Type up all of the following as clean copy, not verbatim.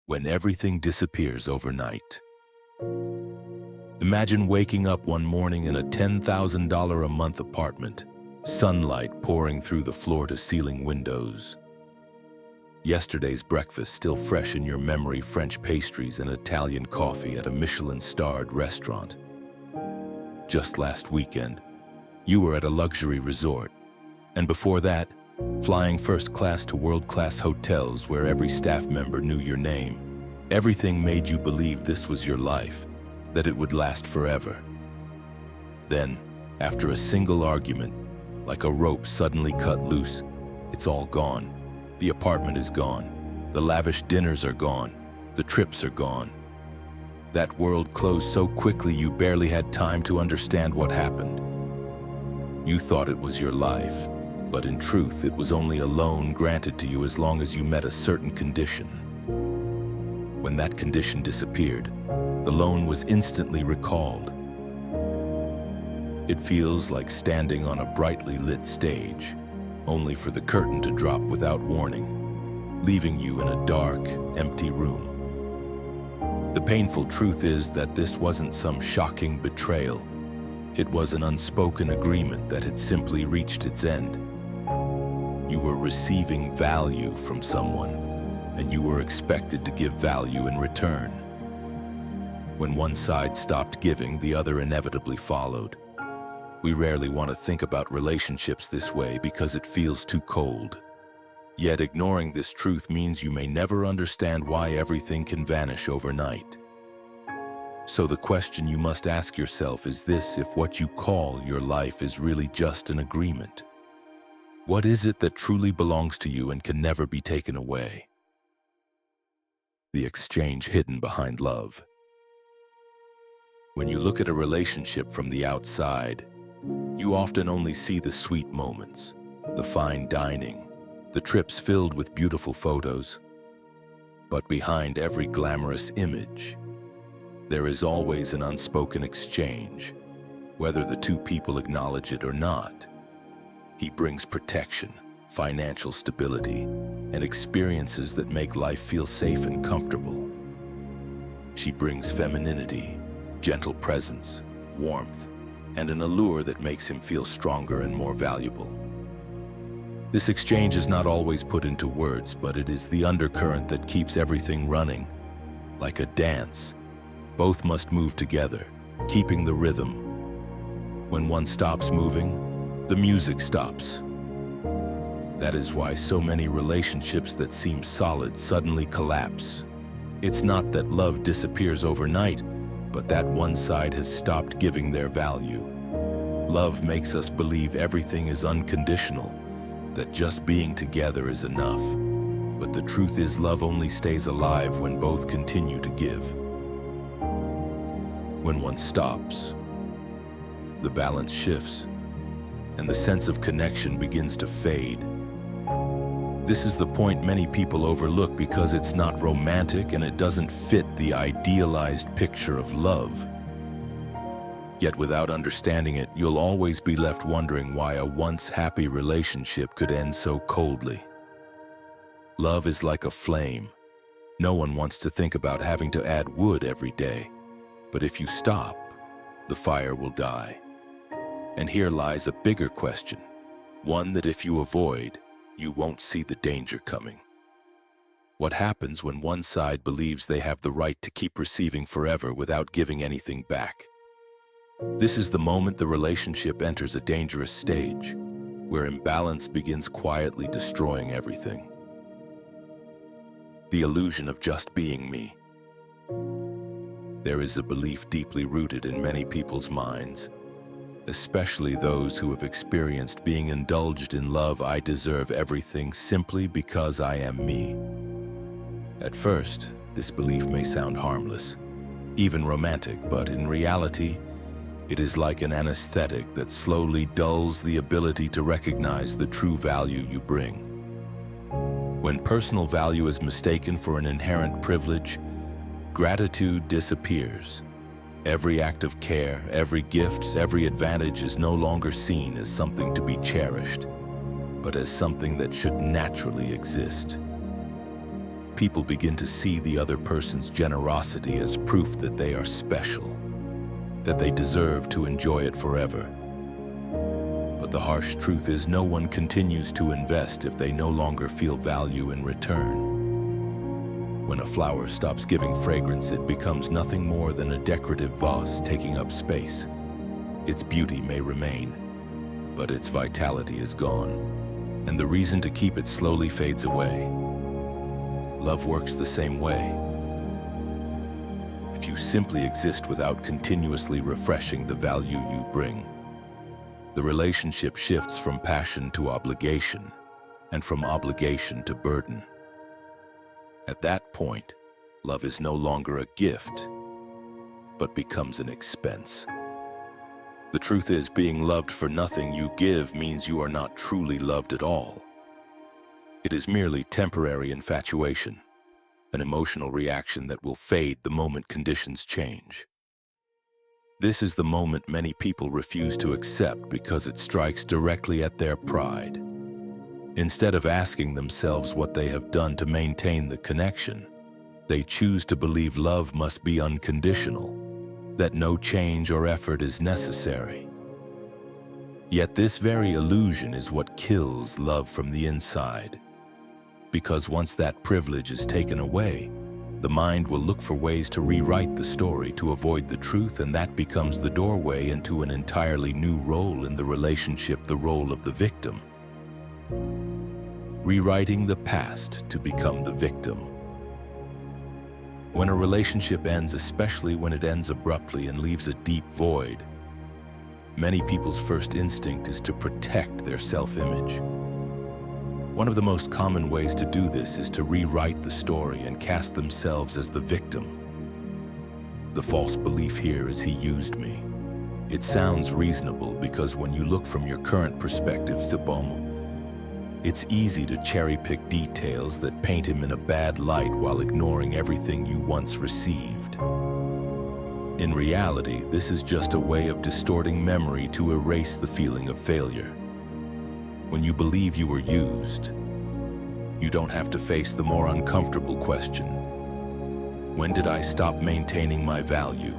when everything disappears overnight. Imagine waking up one morning in a $10,000 a month apartment, sunlight pouring through the floor-to-ceiling windows. Yesterday's breakfast still fresh in your memory, French pastries and Italian coffee at a Michelin-starred restaurant. Just last weekend, you were at a luxury resort, and before that, flying first class to world-class hotels where every staff member knew your name. Everything made you believe this was your life, that it would last forever. Then, after a single argument, like a rope suddenly cut loose, it's all gone. The apartment is gone. The lavish dinners are gone. The trips are gone. That world closed so quickly you barely had time to understand what happened. You thought it was your life, but in truth it was only a loan granted to you as long as you met a certain condition. When that condition disappeared, the loan was instantly recalled. It feels like standing on a brightly lit stage, only for the curtain to drop without warning, leaving you in a dark, empty room. The painful truth is that this wasn't some shocking betrayal. It was an unspoken agreement that had simply reached its end. You were receiving value from someone, and you were expected to give value in return. When one side stopped giving, the other inevitably followed. We rarely want to think about relationships this way because it feels too cold. Yet ignoring this truth means you may never understand why everything can vanish overnight. So the question you must ask yourself is this: if what you call your life is really just an agreement, what is it that truly belongs to you and can never be taken away? The exchange hidden behind love. When you look at a relationship from the outside, you often only see the sweet moments, the fine dining, the trips filled with beautiful photos. But behind every glamorous image, there is always an unspoken exchange, whether the two people acknowledge it or not. He brings protection, financial stability, and experiences that make life feel safe and comfortable. She brings femininity, gentle presence, warmth, and an allure that makes him feel stronger and more valuable. This exchange is not always put into words, but it is the undercurrent that keeps everything running. Like a dance, both must move together, keeping the rhythm. When one stops moving, the music stops. That is why so many relationships that seem solid suddenly collapse. It's not that love disappears overnight, but that one side has stopped giving their value. Love makes us believe everything is unconditional, that just being together is enough. But the truth is, love only stays alive when both continue to give. When one stops, the balance shifts, and the sense of connection begins to fade. This is the point many people overlook because it's not romantic and it doesn't fit the idealized picture of love. Yet without understanding it, you'll always be left wondering why a once happy relationship could end so coldly. Love is like a flame. No one wants to think about having to add wood every day. But if you stop, the fire will die. And here lies a bigger question, one that if you avoid, you won't see the danger coming. What happens when one side believes they have the right to keep receiving forever without giving anything back? This is the moment the relationship enters a dangerous stage, where imbalance begins quietly destroying everything. The illusion of just being me. There is a belief deeply rooted in many people's minds, especially those who have experienced being indulged in love. I deserve everything simply because I am me. At first, this belief may sound harmless, even romantic, but in reality, it is like an anesthetic that slowly dulls the ability to recognize the true value you bring. When personal value is mistaken for an inherent privilege, gratitude disappears. Every act of care, every gift, every advantage is no longer seen as something to be cherished, but as something that should naturally exist. people begin to see the other person's generosity as proof that they are special, that they deserve to enjoy it forever. But the harsh truth is no one continues to invest if they no longer feel value in return. When a flower stops giving fragrance, it becomes nothing more than a decorative vase taking up space. Its beauty may remain, but its vitality is gone, and the reason to keep it slowly fades away. Love works the same way. If you simply exist without continuously refreshing the value you bring, the relationship shifts from passion to obligation, and from obligation to burden. At that point, love is no longer a gift, but becomes an expense. The truth is, being loved for nothing you give means you are not truly loved at all. It is merely temporary infatuation, an emotional reaction that will fade the moment conditions change. This is the moment many people refuse to accept because it strikes directly at their pride. Instead of asking themselves what they have done to maintain the connection, they choose to believe love must be unconditional, that no change or effort is necessary. Yet this very illusion is what kills love from the inside. Because once that privilege is taken away, the mind will look for ways to rewrite the story to avoid the truth, and that becomes the doorway into an entirely new role in the relationship, the role of the victim. Rewriting the past to become the victim. When a relationship ends, especially when it ends abruptly and leaves a deep void, many people's first instinct is to protect their self-image. One of the most common ways to do this is to rewrite the story and cast themselves as the victim. The false belief here is, he used me. It sounds reasonable because when you look from your current perspective, it's easy to cherry-pick details that paint him in a bad light while ignoring everything you once received. In reality, this is just a way of distorting memory to erase the feeling of failure. When you believe you were used, you don't have to face the more uncomfortable question: when did I stop maintaining my value?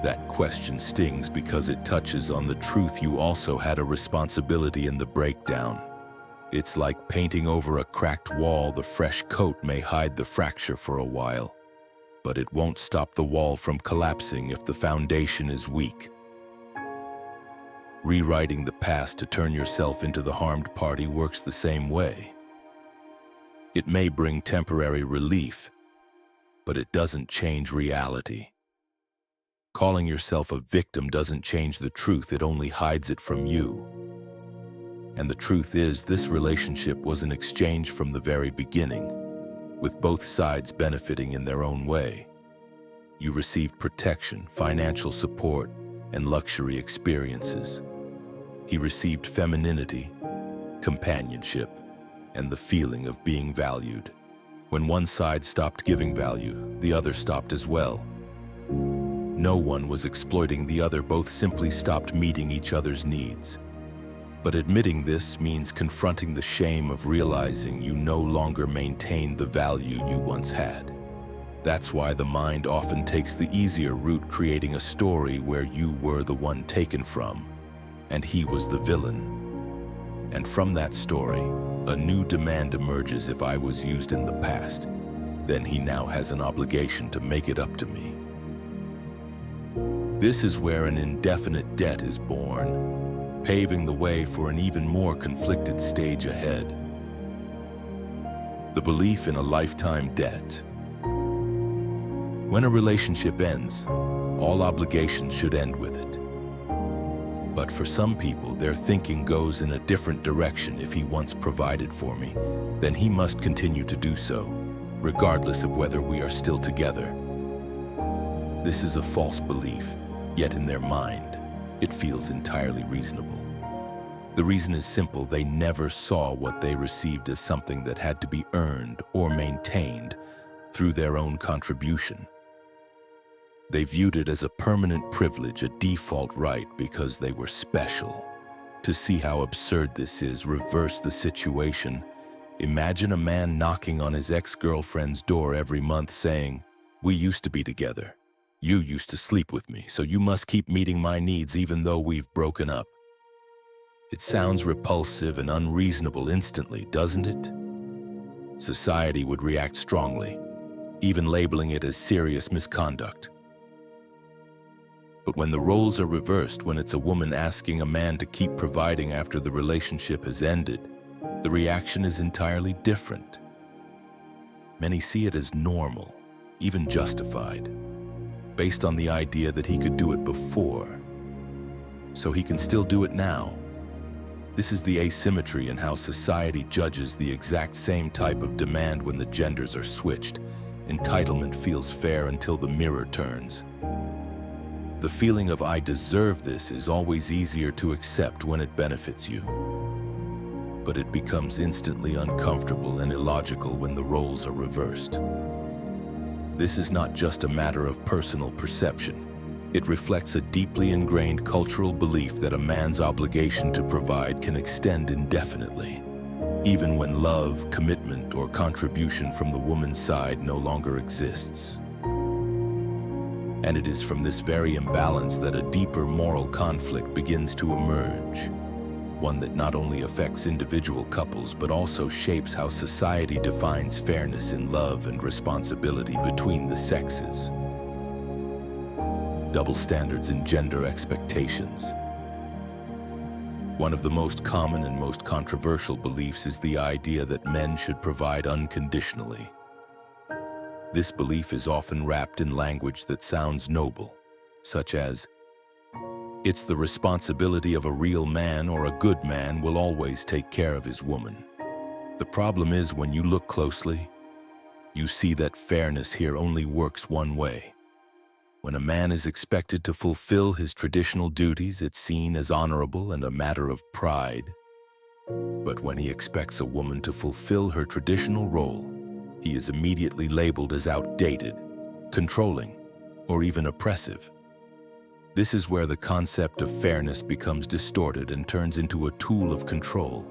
That question stings because it touches on the truth you also had a responsibility in the breakdown. It's like painting over a cracked wall. The fresh coat may hide the fracture for a while, but it won't stop the wall from collapsing if the foundation is weak. Rewriting the past to turn yourself into the harmed party works the same way. It may bring temporary relief, but it doesn't change reality. Calling yourself a victim doesn't change the truth, it only hides it from you. And the truth is, this relationship was an exchange from the very beginning, with both sides benefiting in their own way. You received protection, financial support, and luxury experiences. He received femininity, companionship, and the feeling of being valued. When one side stopped giving value, the other stopped as well. No one was exploiting the other, both simply stopped meeting each other's needs. But admitting this means confronting the shame of realizing you no longer maintained the value you once had. That's why the mind often takes the easier route, creating a story where you were the one taken from, and he was the villain. And from that story, a new demand emerges: if I was used in the past, then he now has an obligation to make it up to me. This is where an indefinite debt is born, paving the way for an even more conflicted stage ahead. The belief in a lifetime debt. When a relationship ends, all obligations should end with it. But for some people, their thinking goes in a different direction. If he once provided for me, then he must continue to do so, regardless of whether we are still together. This is a false belief, yet in their mind, it feels entirely reasonable. The reason is simple: they never saw what they received as something that had to be earned or maintained through their own contribution. They viewed it as a permanent privilege, a default right, because they were special. To see how absurd this is, reverse the situation Imagine a man knocking on his ex-girlfriend's door every month saying, "We used to be together. You used to sleep with me, so you must keep meeting my needs even though we've broken up." It sounds repulsive and unreasonable instantly, doesn't it? Society would react strongly, even labeling it as serious misconduct. But when the roles are reversed, when it's a woman asking a man to keep providing after the relationship has ended, the reaction is entirely different. Many see it as normal, even justified, based on the idea that he could do it before, so he can still do it now. This is the asymmetry in how society judges the exact same type of demand when the genders are switched. Entitlement feels fair until the mirror turns. The feeling of "I deserve this" is always easier to accept when it benefits you. But it becomes instantly uncomfortable and illogical when the roles are reversed. This is not just a matter of personal perception. It reflects a deeply ingrained cultural belief that a man's obligation to provide can extend indefinitely, even when love, commitment, or contribution from the woman's side no longer exists. And it is from this very imbalance that a deeper moral conflict begins to emerge, one that not only affects individual couples but also shapes how society defines fairness in love and responsibility between the sexes. Double standards in gender expectations. One of the most common and most controversial beliefs is the idea that men should provide unconditionally. This belief is often wrapped in language that sounds noble, such as, "It's the responsibility of a real man, or a good man will always take care of his woman." The problem is, when you look closely, you see that fairness here only works one way. When a man is expected to fulfill his traditional duties, it's seen as honorable and a matter of pride. But when he expects a woman to fulfill her traditional role, he is immediately labeled as outdated, controlling, or even oppressive. This is where the concept of fairness becomes distorted and turns into a tool of control.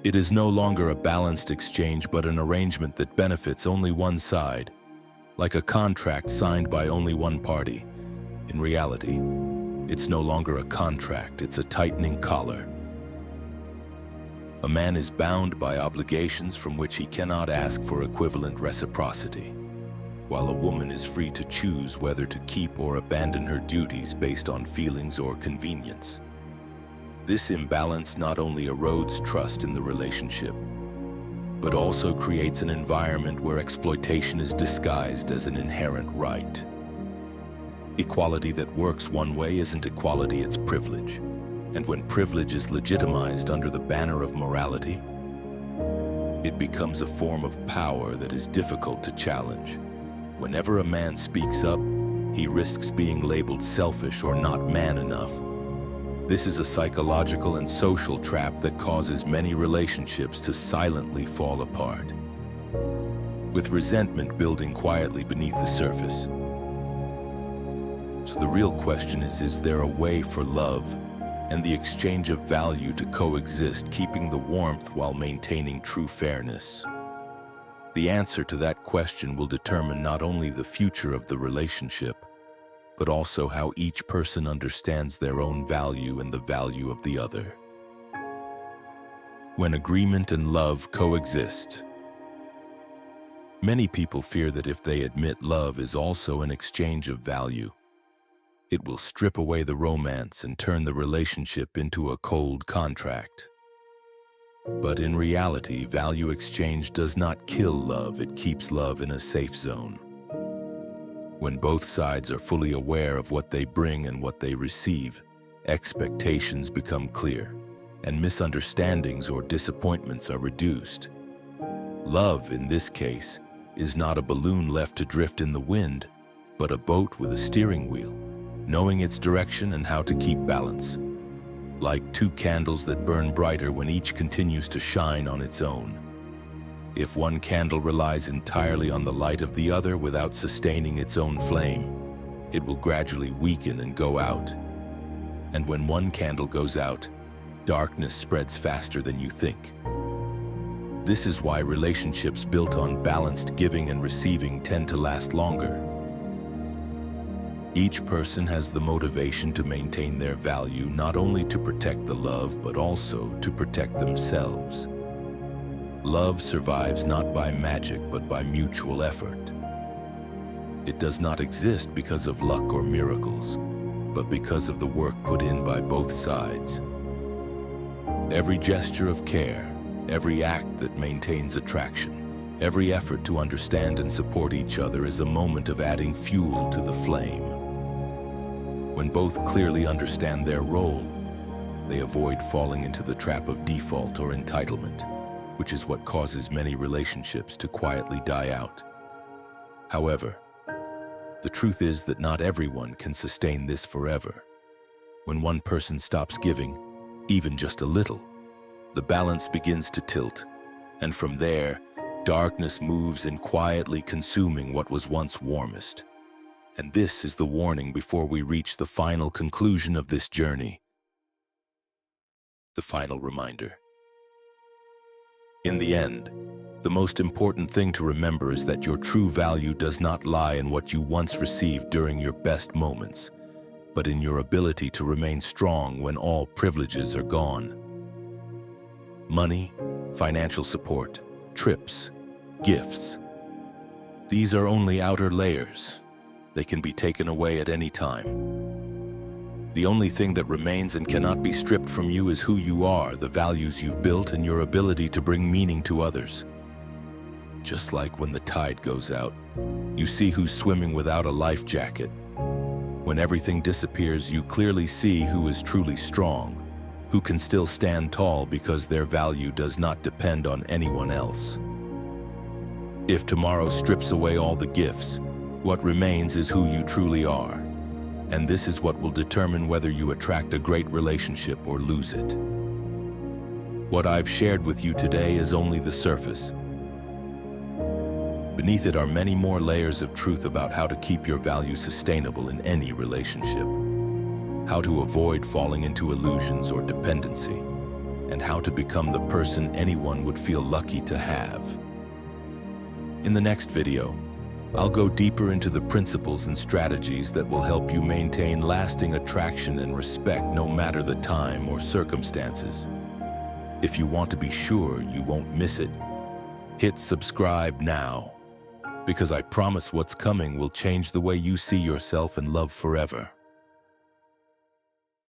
It is no longer a balanced exchange but an arrangement that benefits only one side, like a contract signed by only one party. In reality, it's no longer a contract, it's a tightening collar. A man is bound by obligations from which he cannot ask for equivalent reciprocity, while a woman is free to choose whether to keep or abandon her duties based on feelings or convenience. This imbalance not only erodes trust in the relationship, but also creates an environment where exploitation is disguised as an inherent right. Equality that works one way isn't equality, it's privilege. And when privilege is legitimized under the banner of morality, it becomes a form of power that is difficult to challenge. Whenever a man speaks up, he risks being labeled selfish or not man enough. This is a psychological and social trap that causes many relationships to silently fall apart, with resentment building quietly beneath the surface. So the real question is there a way for love and the exchange of value to coexist, keeping the warmth while maintaining true fairness? The answer to that question will determine not only the future of the relationship, but also how each person understands their own value and the value of the other. When agreement and love coexist, many people fear that if they admit love is also an exchange of value, it will strip away the romance and turn the relationship into a cold contract. But in reality, value exchange does not kill love, it keeps love in a safe zone. When both sides are fully aware of what they bring and what they receive, expectations become clear, and misunderstandings or disappointments are reduced. Love, in this case, is not a balloon left to drift in the wind, but a boat with a steering wheel, knowing its direction and how to keep balance. Like two candles that burn brighter when each continues to shine on its own. If one candle relies entirely on the light of the other without sustaining its own flame, it will gradually weaken and go out. And when one candle goes out, darkness spreads faster than you think. This is why relationships built on balanced giving and receiving tend to last longer. Each person has the motivation to maintain their value, not only to protect the love, but also to protect themselves. Love survives not by magic, but by mutual effort. It does not exist because of luck or miracles, but because of the work put in by both sides. Every gesture of care, every act that maintains attraction, every effort to understand and support each other is a moment of adding fuel to the flame. When both clearly understand their role, they avoid falling into the trap of default or entitlement, which is what causes many relationships to quietly die out. However, the truth is that not everyone can sustain this forever. When one person stops giving, even just a little, the balance begins to tilt, and from there, darkness moves in, quietly consuming what was once warmest. And this is the warning before we reach the final conclusion of this journey. The final reminder. In the end, the most important thing to remember is that your true value does not lie in what you once received during your best moments, but in your ability to remain strong when all privileges are gone. Money, financial support, trips, gifts. These are only outer layers. They can be taken away at any time. The only thing that remains and cannot be stripped from you is who you are, the values you've built, and your ability to bring meaning to others. Just like when the tide goes out, you see who's swimming without a life jacket. When everything disappears, you clearly see who is truly strong, who can still stand tall because their value does not depend on anyone else. If tomorrow strips away all the gifts, what remains is who you truly are, and this is what will determine whether you attract a great relationship or lose it. What I've shared with you today is only the surface. Beneath it are many more layers of truth about how to keep your value sustainable in any relationship, how to avoid falling into illusions or dependency, and how to become the person anyone would feel lucky to have. In the next video, I'll go deeper into the principles and strategies that will help you maintain lasting attraction and respect no matter the time or circumstances. If you want to be sure you won't miss it, hit subscribe now, because I promise what's coming will change the way you see yourself and love forever.